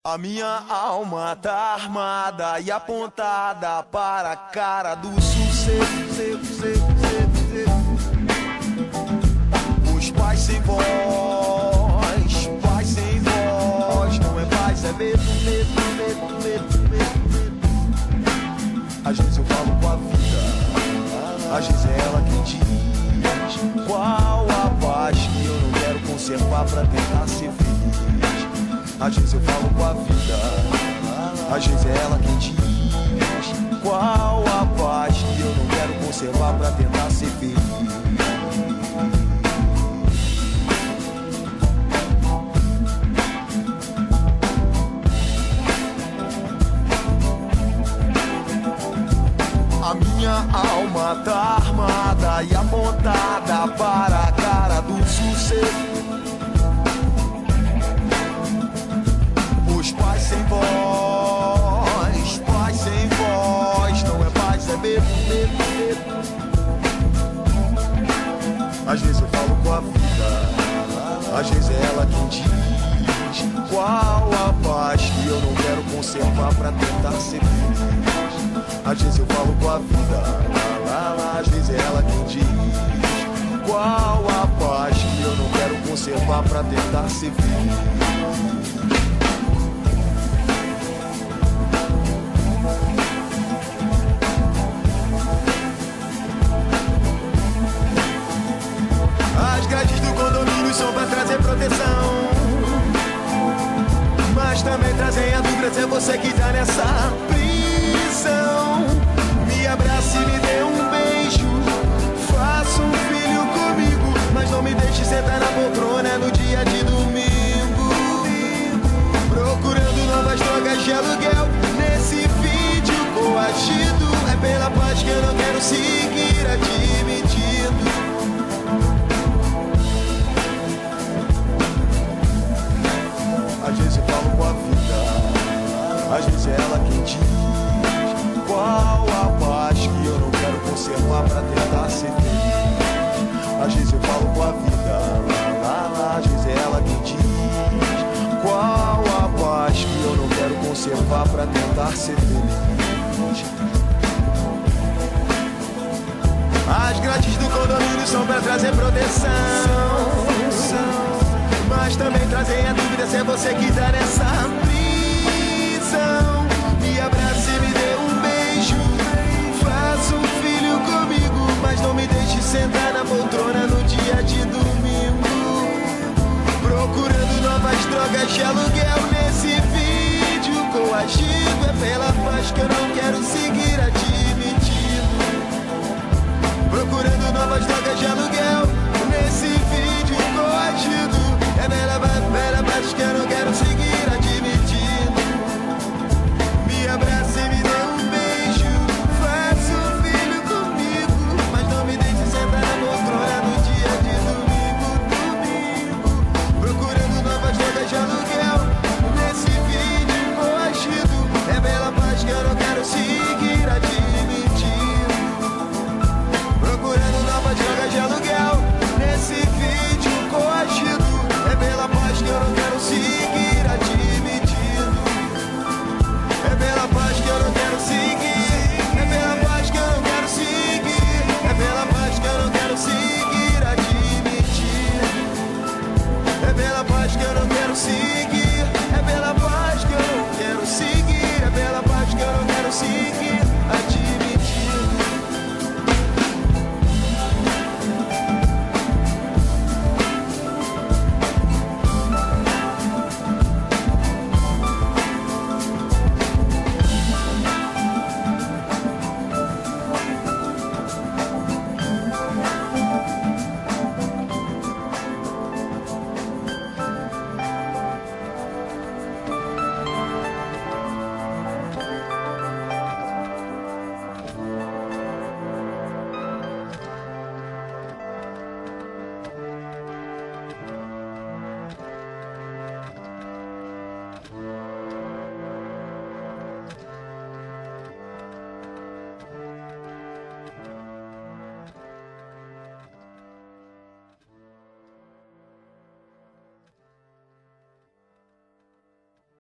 A minha alma tá armada e apontada para a cara do sucesso. Os pais sem voz, paz sem voz. Não é paz, é medo. Às vezes eu falo com a vida, às vezes é ela quem diz qual a paz que eu não quero conservar pra tentar ser feliz. Às vezes eu falo com a vida, às vezes é ela quem diz qual a paz que eu não quero conservar pra tentar ser feliz. A minha alma tá armada e apontada para a cara do sucesso. Os pais sem voz, paz sem voz. Não é paz, é medo. Às vezes eu falo com a vida, às vezes é ela quem diz qual a paz que eu não quero conservar pra tentar ser feliz. Às vezes eu falo com a vida, às vezes é ela quem diz qual a paz que eu não quero conservar pra tentar ser feliz. As grades do condomínio são pra trazer proteção, mas também trazem a dúvida se é você que tá nessa prisão. Me abrace e me dê um beijo, faça um filho comigo, mas não me deixe sentar na poltrona no dia de domingo, procurando novas drogas de aluguel nesse vídeo coagido. É pela paz que eu não quero seguir admitindo. Às vezes eu falo com a vida, às vezes é ela quem diz qual a paz que eu não quero conservar pra tentar ser feliz. Às vezes eu falo com a vida, às vezes é ela quem diz qual a paz que eu não quero conservar pra tentar ser feliz. As grades do condomínio são pra trazer proteção, mas também trazem a dúvida se é você que tá nessa